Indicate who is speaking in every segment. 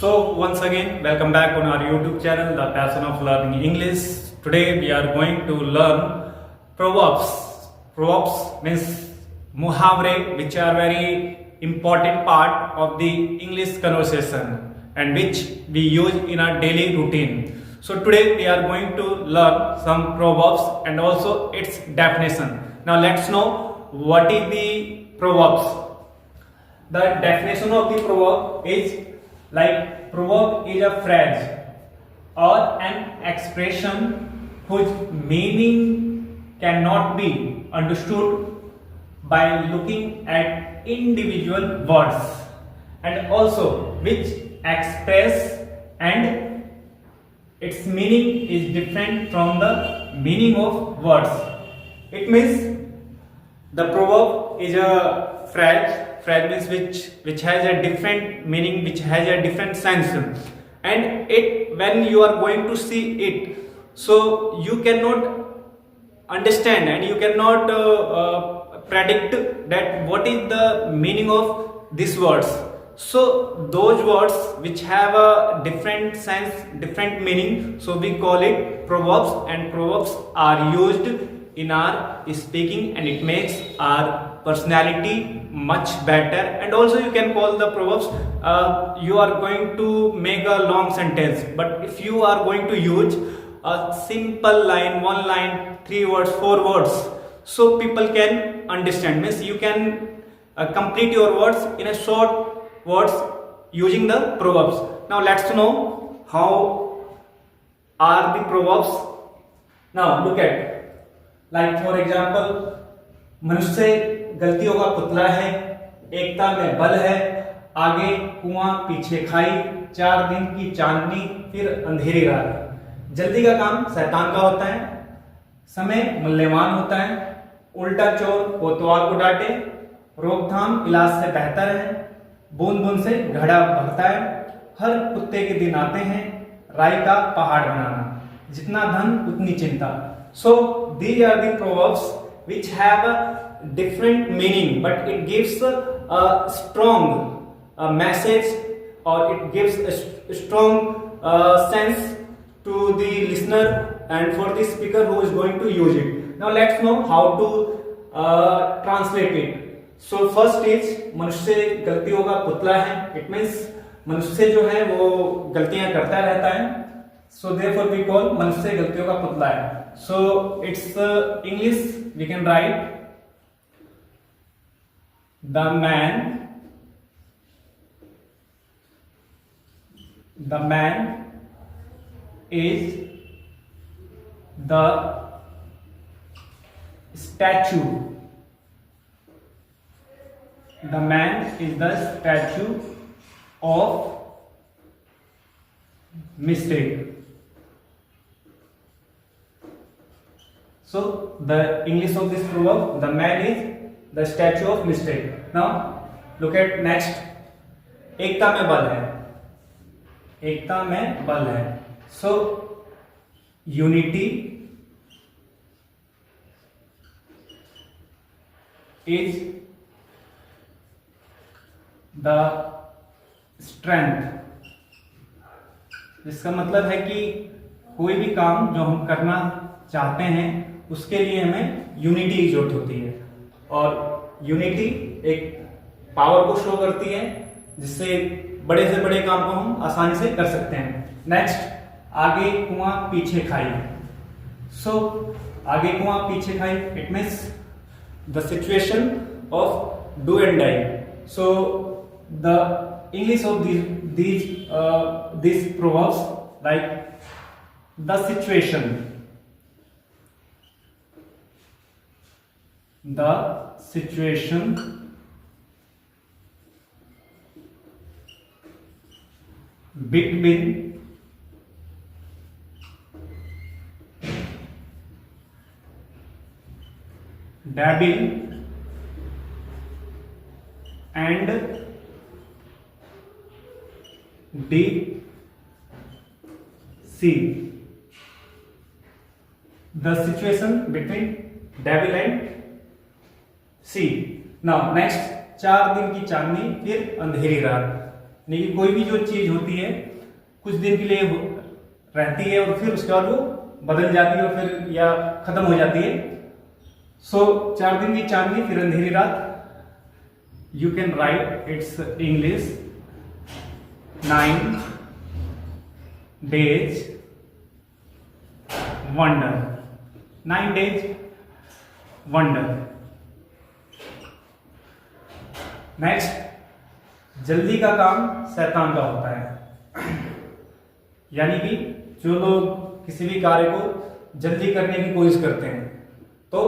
Speaker 1: So once again, welcome back on our YouTube channel, The Passion of Learning English. Today we are going to learn proverbs. Proverbs means muhavre, which are very important part of the English conversation and which we use in our daily routine. So today we are going to learn some proverbs and also its definition. Now let's know what is the proverbs. The definition of the proverb is like proverb is a phrase or an expression whose meaning cannot be understood by looking at individual words and also which express and its meaning is different from the meaning of words. It means the proverb is a phrase means which has a different meaning, which has a different sense, and it when you are going to see it, so you cannot understand and you cannot predict that what is the meaning of these words. So those words which have a different sense, different meaning, so we call it proverbs, and proverbs are used in our speaking and it makes our personality much better. And also you can call the proverbs, you are going to make a long sentence, but if you are going to use a simple line, one line, 3 words, 4 words, so people can understand, means you can complete your words in a short words using the proverbs. Now let's know how are the proverbs. Now look at, like for example, मनुष्य गलतियों का पुतला है, एकता में बल है, आगे कुआं पीछे खाई, 4 दिन की चांदनी फिर अंधेरी रात। जल्दी का काम शैतान का होता है, समय मूल्यवान होता है, उल्टा चोर कोतवाल को डांटे, रोकथाम इलाज से बेहतर है, बूंद बूंद से घड़ा भरता है, हर कुत्ते के दिन आते हैं, राई का पहाड़ बनाना, जितना धन उतनी चिंता। So these are the proverbs which have a different meaning, but it gives a strong message, or it gives a strong sense to the listener and for the speaker who is going to use it. Now let's know how to translate it. So first is मनुष्य गलतियों का पुतला है. It means मनुष्य जो है वो गलतियां करता रहता है. So therefore we call मनुष्य गलतियों का पुतला है. So it's English we can write the man is the statue. The man is the statue of mistake. So the English of this proverb, the man is the statue of mistake. Now look at next. एकता में बल है. एकता में बल है. So unity is the strength. इसका मतलब है कि कोई भी काम जो हम करना चाहते हैं उसके लिए हमें यूनिटी की जरूरत होती है, और यूनिटी एक पावर को शो करती है जिससे बड़े से बड़े काम को हम आसानी से कर सकते हैं. नेक्स्ट, आगे कुआं पीछे खाई. सो आगे कुआं पीछे खाई, it means the situation of do and die. So the English of these proverbs, like the situation, between devil and deep sea. The situation between devil and sea. Now next, 4 दिन की चांदनी फिर अंधेरी रात. यानी कि कोई भी जो चीज होती है कुछ दिन के लिए रहती है और फिर उसके बाद वो बदल जाती है और फिर या खत्म हो जाती है। सो 4 दिन की चांदनी फिर अंधेरी रात, you can write it's English 9 days wonder, 9 days wonder। Next, जल्दी का काम शैतान का होता है। यानी कि जो लोग किसी भी कार्य को जल्दी करने की कोशिश करते हैं तो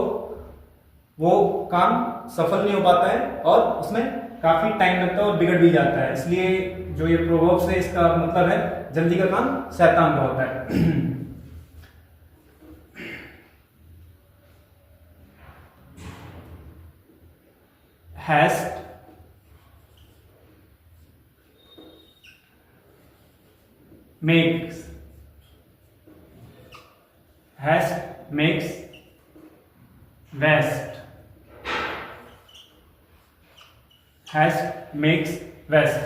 Speaker 1: वो काम सफल नहीं हो पाता है और उसमें काफी टाइम लगता है और बिगड़ भी जाता है। इसलिए जो ये प्रोवर्ब्स है इसका मतलब है जल्दी का काम शैतान का होता है। Haste makes waste, haste makes waste,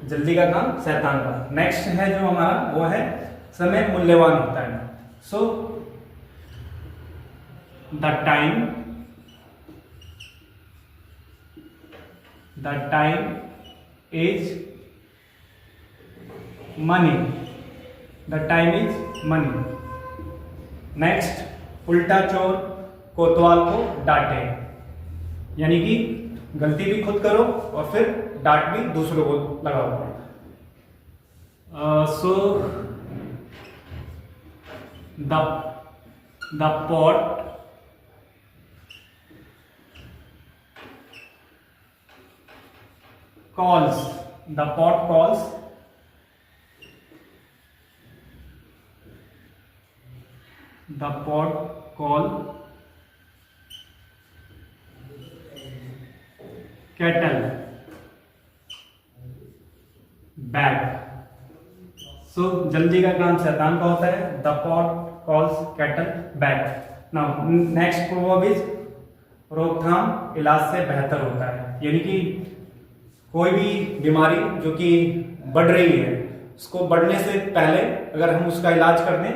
Speaker 1: जल्दी का काम शैतान का। नेक्स्ट है जो हमारा वो है समय मूल्यवान होता है। So the time is money, the time is money. Next, उल्टा चोर कोतवाल को डांटे, यानी कि गलती भी खुद करो और फिर डांट भी दूसरों को लगाओ। So the pot calls, the pot calls the pot call kettle bag। सो जल्दी का काम शैतान का होता है। The pot calls kettle bag। Now next proverb is रोकथाम इलाज से बेहतर होता है, यानी कि कोई भी बीमारी जो कि बढ़ रही है उसको बढ़ने से पहले अगर हम उसका इलाज कर दें,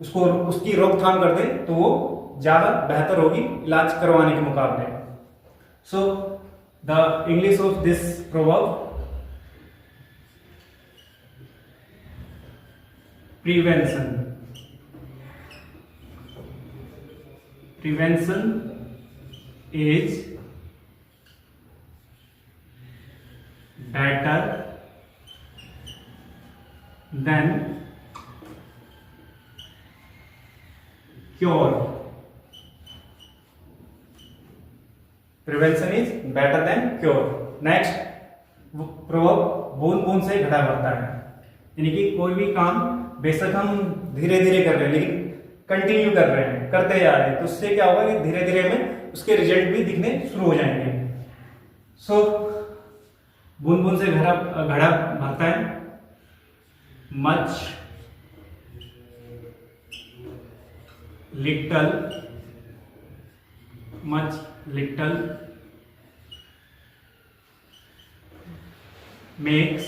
Speaker 1: उसको उसकी रोकथाम कर दें तो वो ज्यादा बेहतर होगी इलाज करवाने के मुकाबले। सो the English of this proverb, prevention is better than cure, prevention is better than cure. Next proverb, बूंद बूंद से घड़ा भरता है, यानी कि कोई भी काम बेशक हम धीरे धीरे कर रहे हैं लेकिन कंटिन्यू कर रहे हैं, करते जा रहे हैं, तो उससे क्या होगा कि धीरे धीरे हमें उसके रिजल्ट भी दिखने शुरू हो जाएंगे। सो बूंद बूंद से घड़ा भरता है। Much little makes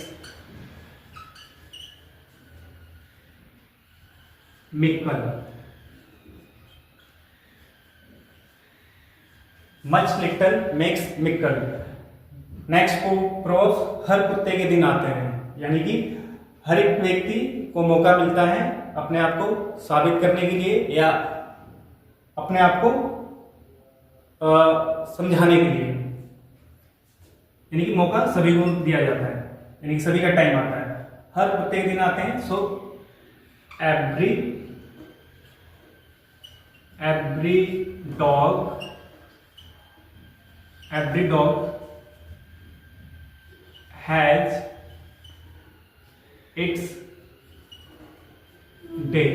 Speaker 1: mickle, much little makes mickle. Next proverbs, हर कुत्ते के दिन आते हैं, यानी कि हर एक व्यक्ति को मौका मिलता है अपने आप को साबित करने के लिए या अपने आप को समझाने के लिए, यानी कि मौका सभी को दिया जाता है, यानी कि सभी का टाइम आता है, हर कुत्ते के दिन आते हैं। सो every dog has its day।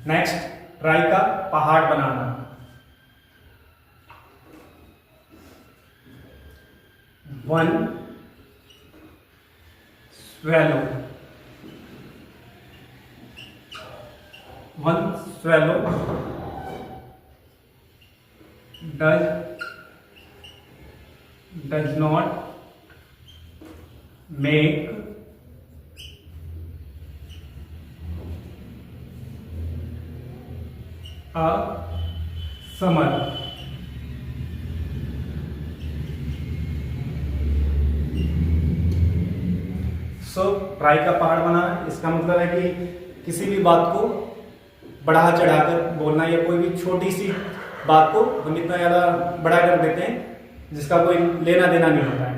Speaker 1: Next, राई का पहाड़ बनाना। One swallow does not make a summer. So try का पहाड़ बनाना, इसका मतलब है कि किसी भी बात को बढ़ा चढ़ाकर बोलना, या कोई भी छोटी सी बात को हम इतना ज़्यादा बड़ा कर देते हैं जिसका कोई लेना देना नहीं होता है।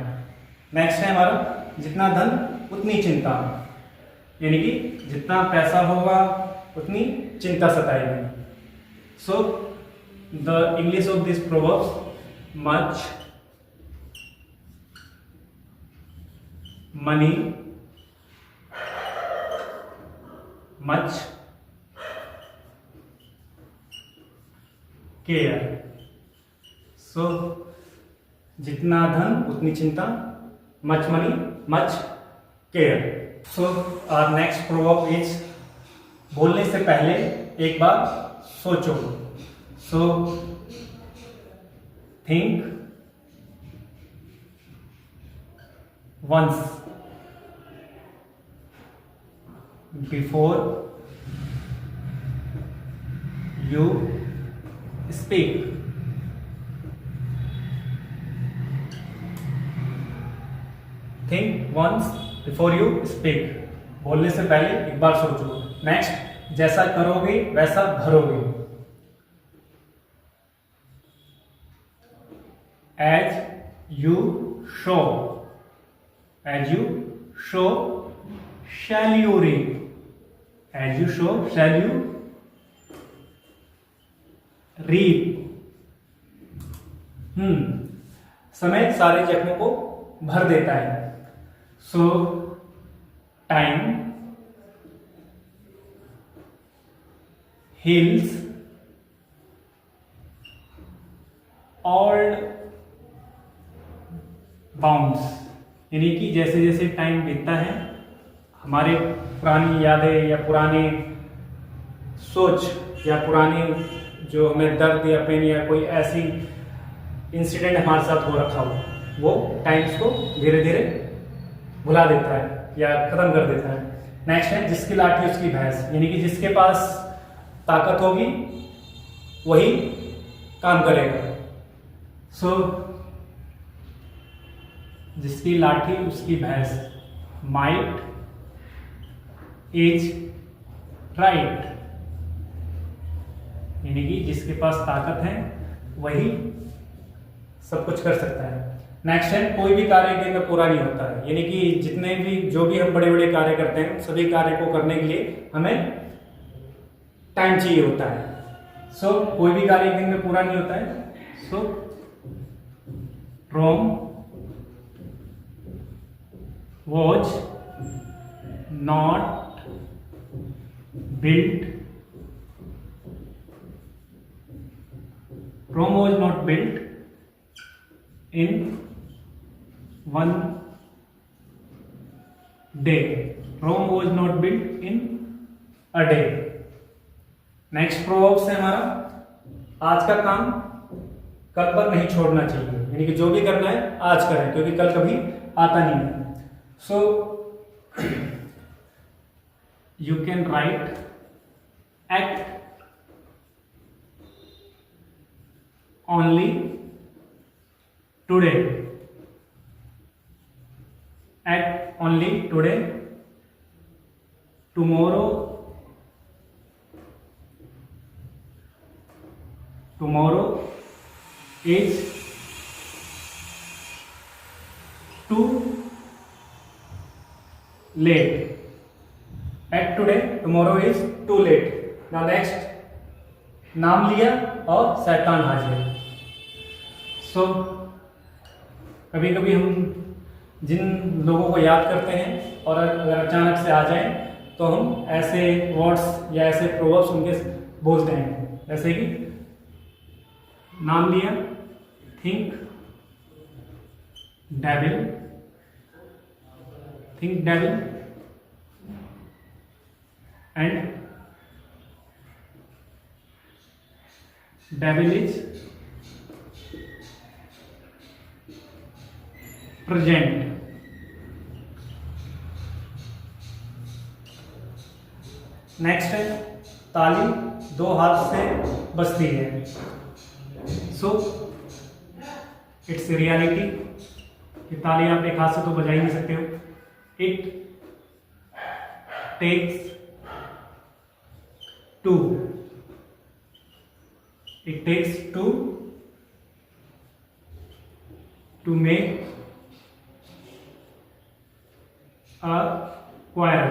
Speaker 1: नेक्स्ट है हमारा जितना धन उतनी चिंता, यानी कि जितना पैसा होगा उतनी चिंता सताएगी। So the English of this proverbs, much money, much care. सो जितना धन उतनी चिंता, much money much care. So our next proverb is, बोलने से पहले एक बार सोचो। So think once before you speak. Think once before you speak, बोलने से पहले एक बार सोचो। नेक्स्ट, जैसा करोगे वैसा भरोगे। As you sow, as you sow shall you reap, as you sow shall you reap. समय सारे जख्मों को भर देता है। So time heals all bounds, यानी कि जैसे जैसे टाइम बीतता है हमारे पुरानी यादें या पुराने सोच या पुराने जो हमें दर्द या पेन या कोई ऐसी इंसिडेंट हमारे साथ हो रखा हो, वो टाइम्स को धीरे धीरे भुला देता है या खत्म कर देता है। नेक्स्ट है जिसकी लाठी उसकी भैंस, यानी कि जिसके पास ताकत होगी वही काम करेगा। सो जिसकी लाठी उसकी भैंस, माइट इज राइट, यानी कि जिसके पास ताकत है वही सब कुछ कर सकता है। नेक्स्ट है कोई भी कार्य एक दिन में पूरा नहीं होता है, यानी कि जितने भी जो भी हम बड़े बड़े कार्य करते हैं सभी कार्य को करने के लिए हमें टाइम चाहिए होता है। सो कोई भी कार्य एक दिन में पूरा नहीं होता है। So Rome was not built, Rome was not built in one day. Rome was not built in a day. Next proverbs है हमारा, आज का काम कल पर नहीं छोड़ना चाहिए, यानी कि जो भी करना है आज करें क्योंकि कल कभी आता नहीं है। So you can write act only today, act only today, tomorrow is too late, act today, tomorrow is too late। Now next, नाम लिया और शैतान हाजिर। सो कभी कभी हम जिन लोगों को याद करते हैं और अगर अचानक से आ जाएं तो हम ऐसे वर्ड्स या ऐसे प्रोवर्ब्स उनके बोलते हैं, जैसे कि नाम लिया, think devil, think devil and devil is present, next है ताली दो हाथ से बजती है। सो इट्स रियलिटी कि ताली आप एक हाथ से तो बजा ही नहीं सकते हो। It takes two, it takes two to make a choir.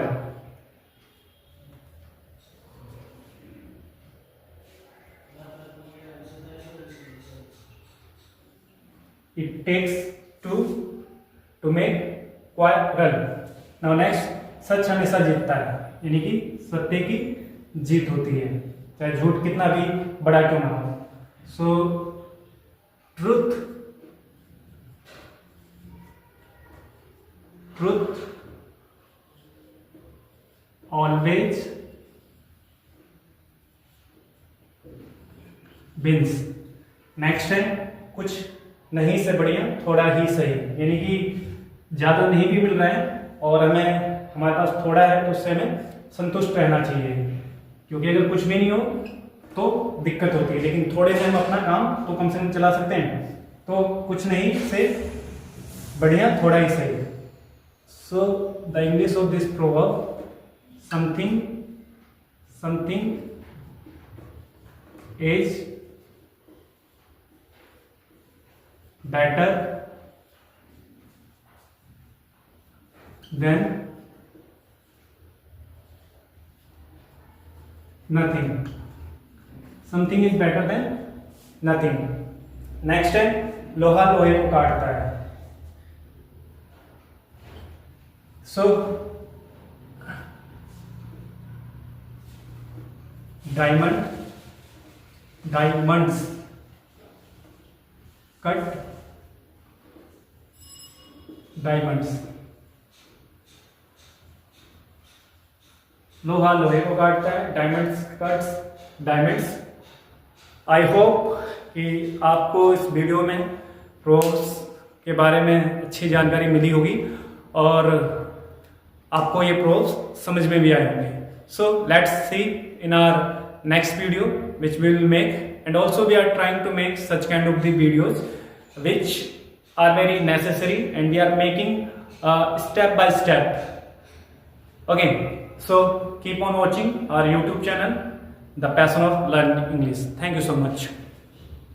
Speaker 1: It takes two to make choir. Now next, सच हमेशा जीतता है, यानी कि सत्य की जीत होती है, चाहे झूठ कितना भी बड़ा क्यों ना हो। सो ट्रुथ ऑलवेज विंस। नेक्स्ट है कुछ नहीं से बढ़िया थोड़ा ही सही, यानी कि ज्यादा नहीं भी मिल रहा है और हमारे पास थोड़ा है तो उससे हमें संतुष्ट रहना चाहिए, क्योंकि अगर कुछ भी नहीं हो तो दिक्कत होती है, लेकिन थोड़े से हम अपना काम तो कम से कम चला सकते हैं। तो कुछ नहीं से बढ़िया थोड़ा ही सही। सो the English of this proverb, something is better than nothing. Something is better than nothing. Next है लोहा लोहे को काटता है। सो डायमंड्स कट डायमंड्स। लोहा लोहे को काटता है, diamonds cuts diamonds. I hope कि आपको इस वीडियो में प्रोव्स के बारे में अच्छी जानकारी मिली होगी और आपको ये प्रोव्स समझ में भी आए होंगे। So let's see in our next video which we will make, and also we are trying to make such kind of the videos which are very necessary and we are making step by step. Okay, so keep on watching our YouTube channel, The Passion of Learning English. Thank you so much.